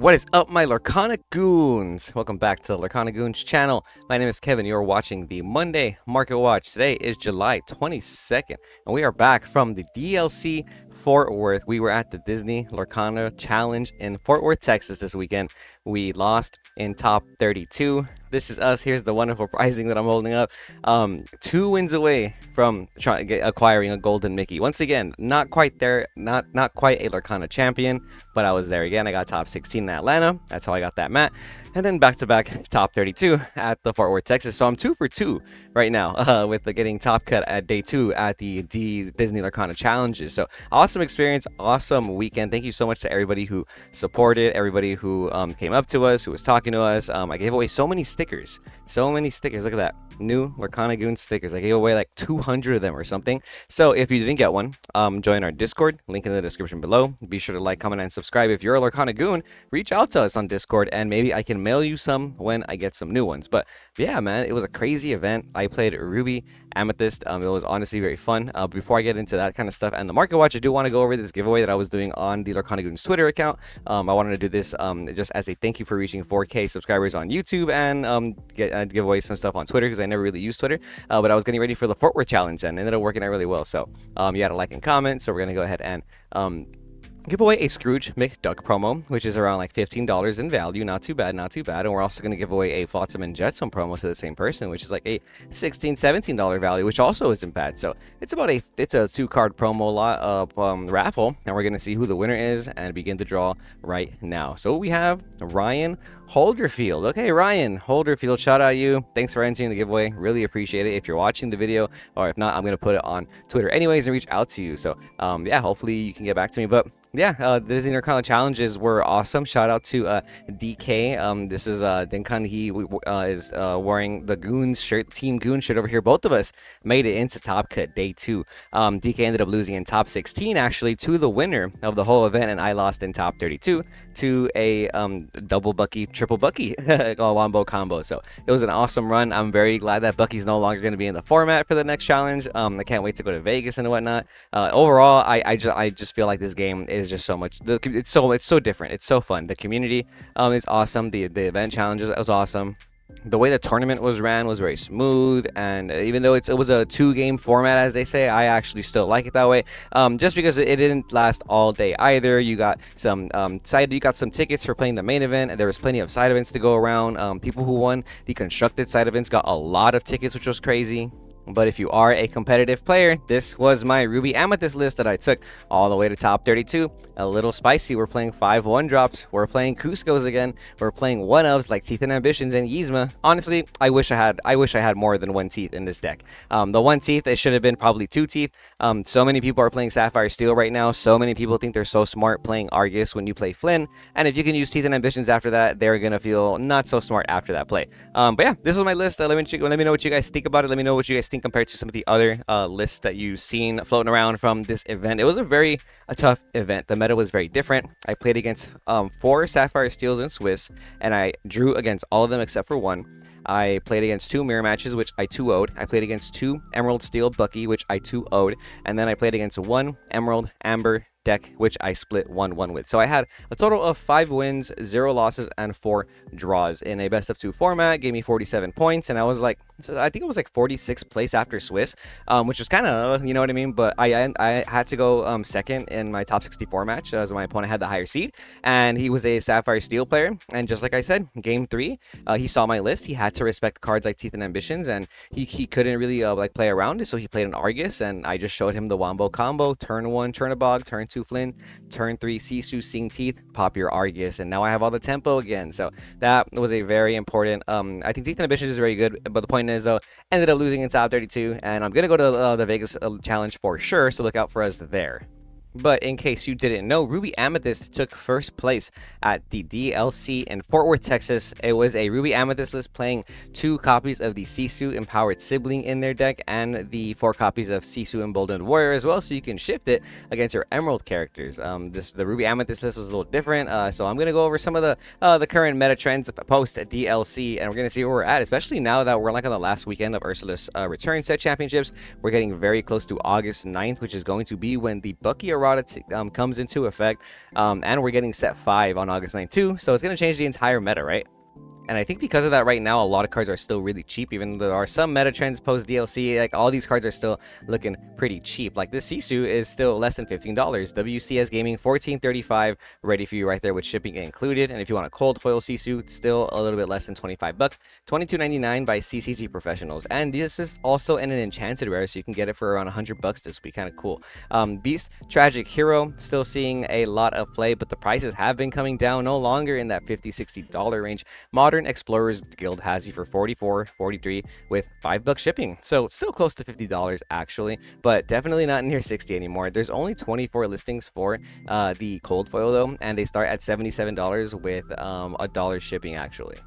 What is up, my Lorcana Goons? Welcome back to the Lorcana Goons channel. My name is Kevin. You're watching the Monday Market Watch. Today is July 22nd, and we are back from the DLC Fort Worth. We were at the Disney Lorcana Challenge in Fort Worth, Texas this weekend. We lost in top 32. This is us. Here's the wonderful pricing that I'm holding up. 2 wins away from acquiring a golden Mickey. Once again, not quite there, not quite a Lorcana champion, but I was there again. I got top 16 in Atlanta. That's how I got that mat. And then back-to-back top 32 at the Fort Worth, Texas. So I'm 2 for 2 right now with the getting top cut at day 2 at the Disney Lorcana challenges. So awesome experience, awesome weekend. Thank you so much to everybody who supported, everybody who came up to us, who was talking to us. I gave away so many stickers. Look at that. New Lorcana Goon stickers. I gave away like 200 of them or something. So if you didn't get one, join our Discord. Link in the description below. Be sure to like, comment, and subscribe. If you're a Lorcana Goon, reach out to us on Discord and maybe I can mail you some when I get some new ones. But yeah, man, it was a crazy event. I played Ruby, Amethyst. It was honestly very fun. Before I get into that kind of stuff and the Market Watch, I do want to go over this giveaway that I was doing on the Lorcana Goons Twitter account. I wanted to do this just as a thank you for reaching 4K subscribers on YouTube and give away some stuff on Twitter because I never really used Twitter. But I was getting ready for the Fort Worth challenge and it ended up working out really well. So you had to like and comment. So we're gonna go ahead and give away a Scrooge McDuck promo, which is around like $15 in value. Not too bad, not too bad. And we're also going to give away a Flotsam and Jetsam promo to the same person, which is like a $16, $17 value, which also isn't bad. So it's about a 2-card promo raffle, and we're going to see who the winner is and begin to draw right now. So we have Ryan Holderfield. Okay, Ryan Holderfield, shout out you. Thanks for entering the giveaway. Really appreciate it. If you're watching the video, or if not, I'm going to put it on Twitter anyways and reach out to you. So yeah, hopefully you can get back to me. But yeah, the Disney Lorcana challenges were awesome. Shout out to DK. This is Dinkan. He is wearing the Goons shirt, Team Goons shirt over here. Both of us made it into top cut day 2. DK ended up losing in top 16 actually to the winner of the whole event, and I lost in top 32 to a double Bucky, triple Bucky wombo combo. So it was an awesome run. I'm very glad that Bucky's no longer going to be in the format for the next challenge. I can't wait to go to Vegas and whatnot. Overall, I just feel like this game is just so much. It's so different. It's so fun. The community is awesome. The event challenges was awesome. The way the tournament was ran was very smooth, and even though it was a 2-game format, as they say, I actually still like it that way. Just because it didn't last all day either. You got some some tickets for playing the main event, and there was plenty of side events to go around. People who won the constructed side events got a lot of tickets, which was crazy. But if you are a competitive player, this was my Ruby Amethyst list that I took all the way to top 32. A little spicy. We're playing 5 1-drops. We're playing Cusco's again. We're playing 1-ofs like Teeth and Ambitions and Yzma. Honestly, I wish I had more than 1 teeth in this deck. The 1 teeth, it should have been probably 2 teeth. So many people are playing Sapphire Steel right now. So many people think they're so smart playing Argus when you play Flynn. And if you can use Teeth and Ambitions after that, they're gonna feel not so smart after that play. But yeah, this was my list. Let me know what you guys think about it. Let me know what you guys think compared to some of the other lists that you've seen floating around from this event. It was a tough event. The meta was very different. I played against 4 Sapphire Steels in Swiss, and I drew against all of them except for 1. I played against 2 mirror matches, which I 2-0'd. I played against 2 Emerald Steel Bucky, which I 2-0'd. And then I played against 1 Emerald Amber deck, which I split 1-1 with. So I had a total of 5 wins, 0 losses, and 4 draws in a best of 2 format. Gave me 47 points, and I was like, I think it was like 46th place after Swiss, which was kind of, you know what I mean? But I had to go second in my top 64 match, as my opponent had the higher seed, and he was a Sapphire Steel player. And just like I said, game 3, he saw my list. He had to respect cards like Teeth and Ambitions, and he couldn't really like play around it, so he played an Argus, and I just showed him the wombo combo: turn 1 Chernabog, turn 2 Flynn, turn 3 Sisu, Sing Teeth, pop your Argus, and now I have all the tempo again. So that was a very important. I think Teeth and Ambitions is very good, but the point is though, ended up losing in top 32, and I'm gonna go to the Vegas challenge for sure. So look out for us there. But in case you didn't know, Ruby Amethyst took first place at the DLC in Fort Worth, Texas. It was a Ruby Amethyst list playing 2 copies of the Sisu Empowered Sibling in their deck and the 4 copies of Sisu Emboldened Warrior as well, so you can shift it against your Emerald characters. The Ruby Amethyst list was a little different, so I'm going to go over some of the current meta trends post DLC, and we're going to see where we're at, especially now that we're like on the last weekend of Ursula's Return Set Championships. We're getting very close to August 9th, which is going to be when the Bucky errata comes into effect, and we're getting set 5 on August 9th too, so it's going to change the entire meta, right? And I think because of that, right now, a lot of cards are still really cheap, even though there are some meta trends post DLC. Like, all these cards are still looking pretty cheap. Like, this Sisu is still less than $15. WCS Gaming, $14.35, ready for you right there with shipping included. And if you want a cold foil Sisu, it's still a little bit less than 25 bucks. $22.99 by CCG Professionals. And this is also in an enchanted rare, so you can get it for around 100 bucks. This would be kind of cool. Beast Tragic Hero, still seeing a lot of play, but the prices have been coming down, no longer in that $50-$60 range. Modern Explorers Guild has you for $44.43 with $5 shipping, so still close to $50 actually, but definitely not near 60 anymore. There's only 24 listings for the cold foil though, and they start at $77 with $1 shipping actually.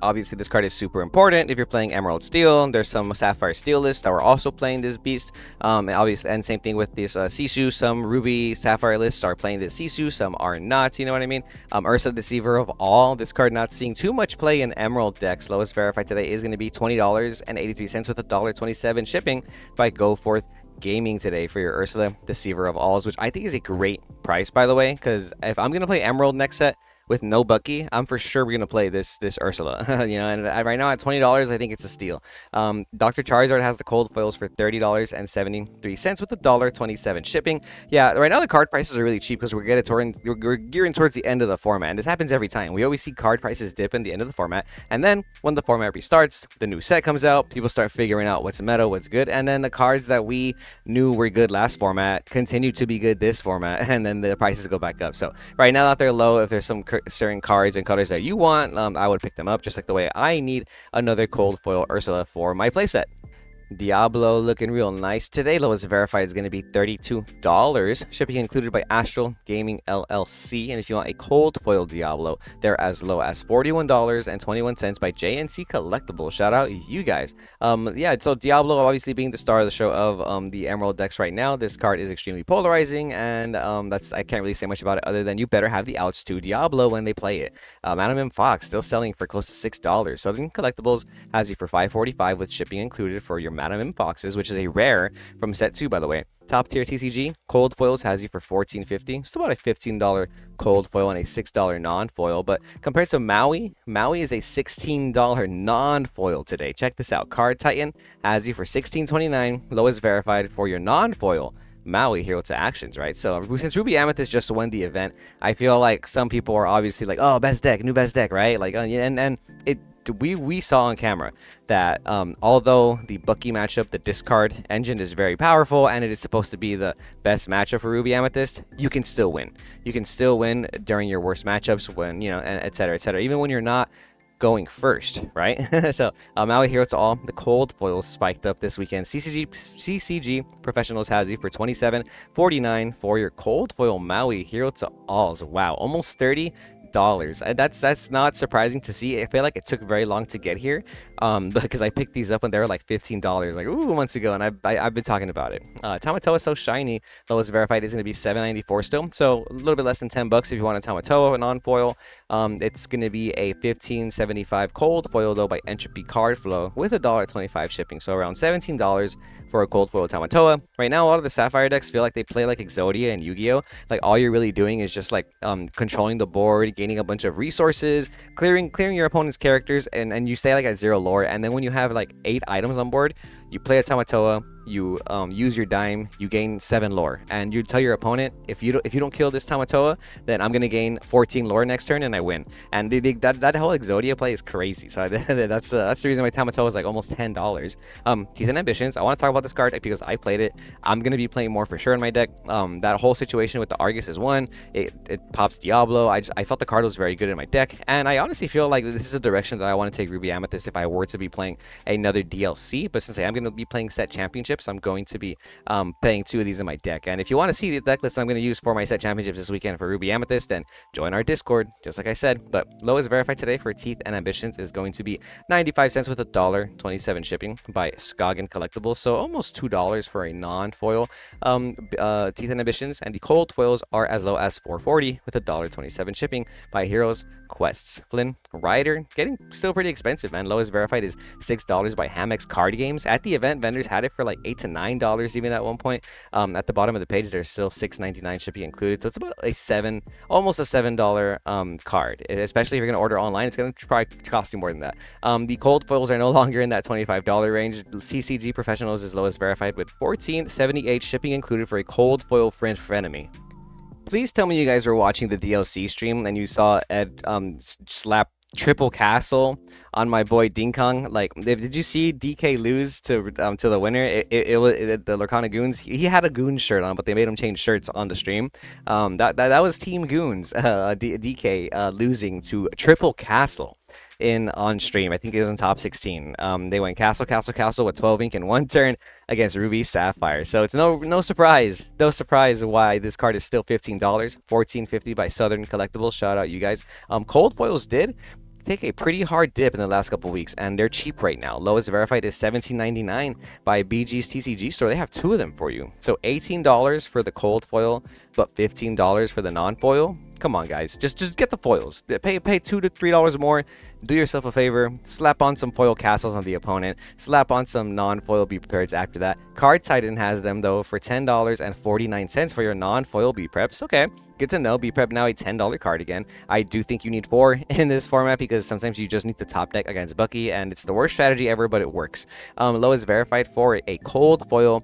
Obviously, this card is super important if you're playing Emerald Steel. There's some Sapphire Steel lists that were also playing this beast. Obviously, and same thing with this Sisu. Some Ruby Sapphire lists are playing this Sisu, some are not. You know what I mean? Ursa Deceiver of All. This card not seeing too much play in Emerald decks. Lowest verified today is going to be $20.83 with $1.27 shipping by Go Forth Gaming today for your Ursula Deceiver of Alls, which I think is a great price, by the way, because if I'm going to play Emerald next set with no Bucky, I'm for sure we're gonna play this Ursula. You know, and right now at $20, I think it's a steal. Dr. Charizard has the cold foils for $30.73 with $1.27 shipping. Yeah, right now the card prices are really cheap because we're gearing towards the end of the format, and this happens every time. We always see card prices dip in the end of the format, and then when the format restarts, the new set comes out, people start figuring out what's meta, what's good, and then the cards that we knew were good last format continue to be good this format, and then the prices go back up. So right now that they're low, if there's some certain cards and colors that you want, I would pick them up, just like the way I need another cold foil Ursula for my playset. Diablo looking real nice today. Lowest verified is going to be $32. Shipping included by Astral Gaming LLC. And if you want a cold foil Diablo, they're as low as $41.21 by JNC Collectibles. Shout out you guys. Yeah, so Diablo obviously being the star of the show of the Emerald decks right now. This card is extremely polarizing, and I can't really say much about it other than you better have the outs to Diablo when they play it. Madam M Fox still selling for close to $6. Southern Collectibles has you for $5.45 with shipping included for your Madam M Foxes, which is a rare from set 2, by the way. Top tier TCG cold foils has you for $14.50. It's about a $15 cold foil and a $6 non-foil, but compared to Maui is a $16 non-foil today. Check this out. Card Titan has you for $16.29, lowest verified for your non-foil Maui Hero to Actions, right? So since Ruby Amethyst just won the event, I feel like some people are obviously like, oh, best deck, new best deck, right? Like, and it we saw on camera that although the Bucky matchup, the discard engine is very powerful and it is supposed to be the best matchup for Ruby Amethyst, you can still win. You can still win during your worst matchups, when, you know, and et cetera, even when you're not going first, right? So Maui Hero to All, the cold foils spiked up this weekend. CCG Professionals has you for $27.49 for your cold foil Maui Hero to Alls. Wow, almost $30. That's not surprising to see. I feel like it took very long to get here, because I picked these up when they were like $15, like months ago, and I've been talking about it. Tamatoa is so shiny. Lowest verified is going to be $7.94 still, so a little bit less than $10 if you want a Tamatoa, a non-foil. It's going to be a $15.75 cold foil though by Entropy Card Flow with $1.25 shipping, so around $17 for a cold foil Tamatoa. Right now, a lot of the Sapphire decks feel like they play like Exodia and Yu-Gi-Oh! Like all you're really doing is just like controlling the board, gaining a bunch of resources, clearing your opponent's characters, and you stay like at 0 lore. And then when you have like 8 items on board, you play a Tamatoa, you use your dime, you gain 7 lore, and you tell your opponent, if you don't kill this Tamatoa, then I'm gonna gain 14 lore next turn and I win. And that whole Exodia play is crazy. So that's the reason why Tamatoa is like almost $10. Teeth and Ambitions, I want to talk about this card because I played it. I'm gonna be playing more for sure in my deck. That whole situation with the Argus is one. It pops Diablo. I felt the card was very good in my deck, and I honestly feel like this is a direction that I want to take Ruby Amethyst if I were to be playing another DLC. But since I am going to be playing set championships, I'm going to be playing 2 of these in my deck. And if you want to see the deck list I'm going to use for my set championships this weekend for Ruby Amethyst, then join our Discord, just like I said. But lowest verified today for Teeth and Ambitions is going to be 95 cents with $1.27 shipping by Scoggin Collectibles, so almost $2 for a non-foil Teeth and Ambitions. And the cold foils are as low as $4.40 with $1.27 shipping by Heroes quests. Flynn Rider, getting still pretty expensive, man. Lowest verified is $6 by Hamex Card Games. At the event, vendors had it for like $8 to $9 even at one point. At the bottom of the page, there's still $6.99 shipping included, so it's about almost a $7 card. Especially if you're gonna order online, it's gonna probably cost you more than that. The cold foils are no longer in that $25 range. CCG Professionals is lowest verified with $14.78 shipping included for a cold foil French frenemy. Please tell me you guys were watching the DLC stream and you saw Ed slap triple castle on my boy Ding Kong. Like, did you see DK lose to the winner? It was the Lorcana Goons. He had a Goons shirt on, but they made him change shirts on the stream. That was Team Goons. DK losing to triple castle on stream. I think it was in top 16. They went castle with 12 ink in one turn against Ruby Sapphire. So it's no surprise why this card is still $15. $14.50 by Southern Collectibles. Shout out you guys. Cold foils did take a pretty hard dip in the last couple weeks, and they're cheap right now. Lowest verified is $17.99 by BG's TCG store. They have two of them for you. So $18 for the cold foil, but $15 for the non-foil. Come on, guys. Just get the foils. Pay $2 to $3 more. Do yourself a favor. Slap on some foil castles on the opponent. Slap on some non-foil Be Prepareds after that. Card Titan has them, though, for $10.49 for your non-foil Be Preps. Okay. Good to know. Be Prep now a $10 card again. I do think you need 4 in this format because sometimes you just need the top deck against Bucky, and it's the worst strategy ever, but it works. Lowest verified for a cold foil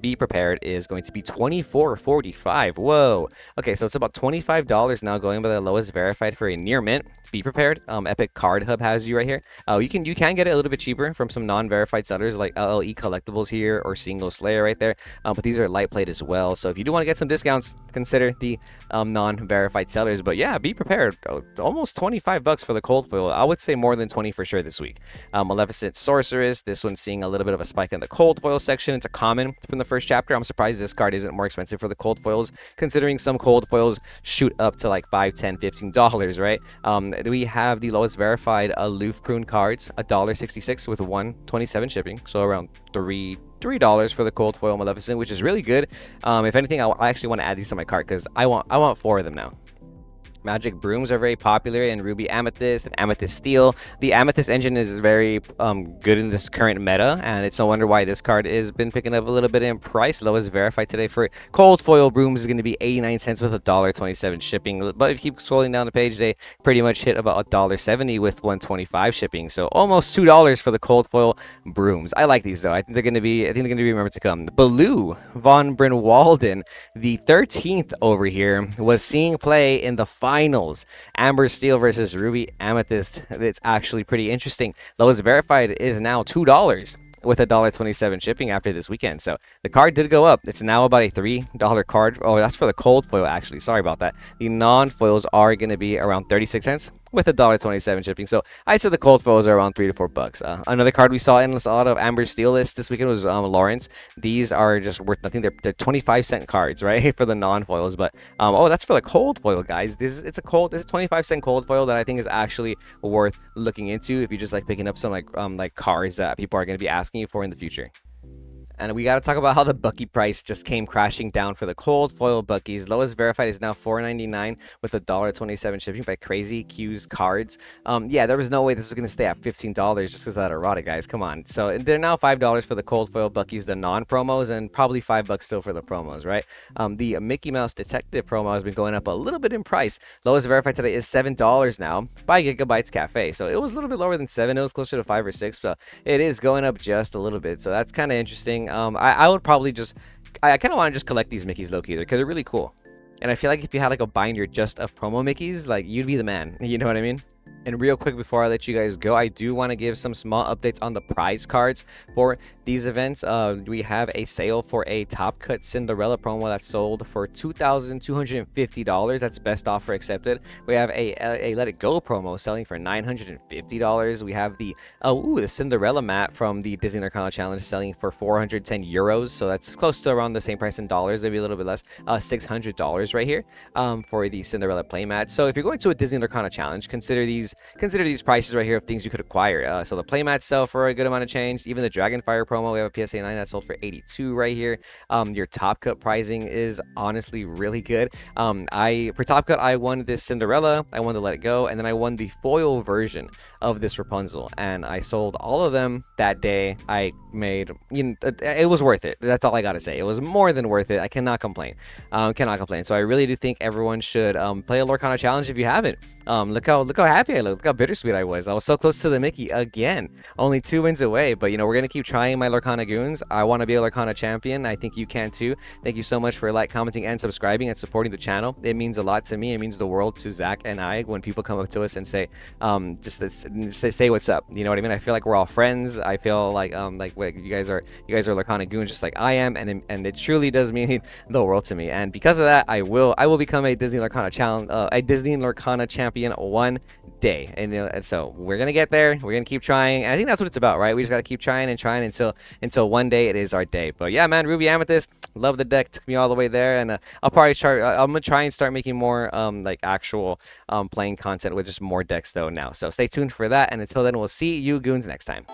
Be Prepared is going to be $24.45. Whoa. Okay, so it's about $25 now going by the lowest verified for a near mint. Be Prepared. Epic Card Hub has you right here. You can get it a little bit cheaper from some non-verified sellers like LLE Collectibles here or Single Slayer right there. But these are light plate as well. So if you do want to get some discounts, consider the non-verified sellers. But yeah, Be Prepared. Almost $25 for the cold foil. I would say more than 20 for sure this week. Maleficent Sorceress. This one's seeing a little bit of a spike in the cold foil section. It's a common from the first chapter. I'm surprised this card isn't more expensive for the cold foils, considering some cold foils shoot up to like $5, $10, $15, right? We have the lowest verified Aloof Prune cards, $1.66 with $1.27 shipping, so around $3 for the cold foil Maleficent, which is really good. If anything, I actually want to add these to my cart because I want 4 of them now. Magic brooms are very popular in Ruby Amethyst and Amethyst Steel. The Amethyst engine is very good in this current meta, and it's no wonder why this card has been picking up a little bit in price. Lowest verified today for cold foil brooms is going to be 89 cents with $1.27 shipping. But if you keep scrolling down the page, they pretty much hit about $1.70 with $1.25 shipping. So almost $2 for the cold foil brooms. I like these though. I think they're going to be remembered to come. Baloo von Brynwalden, the 13th over here, was seeing play in the finals. Amber Steel versus Ruby Amethyst. It's actually pretty interesting. Lowest verified is now $2 with $1.27 shipping after this weekend. So the card did go up. It's now about a $3 card. Oh, that's for the cold foil, actually. Sorry about that. The non-foils are going to be around 36 cents with $1.27 shipping. So I said the cold foils are around $3 to $4. Another card we saw in a lot of Amber Steel lists this weekend was Lawrence. These are just worth nothing. They're 25-cent cards, right, for the non-foils. But oh, that's for the cold foil, guys. This is a 25-cent cold foil that I think is actually worth looking into if you just like picking up some like cards that people are going to be asking you for in the future. And we got to talk about how the Bucky price just came crashing down for the cold foil Buckies. Lowest verified is now $4.99 with $1.27 shipping by Crazy Q's cards. Yeah, there was no way this was going to stay at $15 just because of that errata, guys. Come on. So they're now $5 for the cold foil Buckies, the non-promos, and probably $5 still for the promos, right? The Mickey Mouse Detective promo has been going up a little bit in price. Lowest verified today is $7 now by Gigabytes Cafe. So it was a little bit lower than 7. It was closer to 5 or 6, but it is going up just a little bit. So that's kind of interesting. I would probably I kind of want to just collect these Mickeys low-key because they're really cool. And I feel like if you had like a binder just of promo Mickeys, like you'd be the man. You know what I mean? And real quick before I let you guys go, I do want to give some small updates on the prize cards for these events. We have a sale for a Top Cut Cinderella promo that's sold for $2,250. That's best offer accepted. We have a Let It Go promo selling for $950. We have the Cinderella mat from the Disney Lorcana Challenge selling for 410 euros. So that's close to around the same price in dollars, maybe a little bit less. $600 right here for the Cinderella playmat. So if you're going to a Disney Lorcana Challenge, consider these these prices right here of things you could acquire. So the playmats sell for a good amount of change. Even the Dragonfire promo, we have a PSA 9 that sold for 82 right here. Your Top Cut pricing is honestly really good. For Top Cut, I won this Cinderella, I won the Let It Go, and then I won the foil version of this Rapunzel, and I sold all of them that day. I made, it was worth it. That's all I gotta say. It was more than worth it. I cannot complain. So I really do think everyone should play a Lorcana challenge if you haven't. Look how happy I look. Look how bittersweet I was. I was so close to the Mickey again. Only 2 wins away, but we're gonna keep trying my Lorcana Goons. I want to be a Lorcana champion. I think you can too. Thank you so much for commenting, and subscribing and supporting the channel. It means a lot to me. It means the world to Zach and I when people come up to us and say, say what's up. You know what I mean? I feel like we're all friends. I feel like you guys are Lorcana Goons just like I am, and it truly does mean the world to me. And because of that, I will become a Disney Lorcana champion one day, and so we're gonna get there. We're gonna keep trying, and I think that's what it's about, right? We just gotta keep trying and trying until one day it is our day. But yeah, man, Ruby Amethyst, love the deck. Took me all the way there, and I'm gonna try and start making more actual playing content with just more decks though now. So stay tuned for that, and until then, we'll see you goons next time.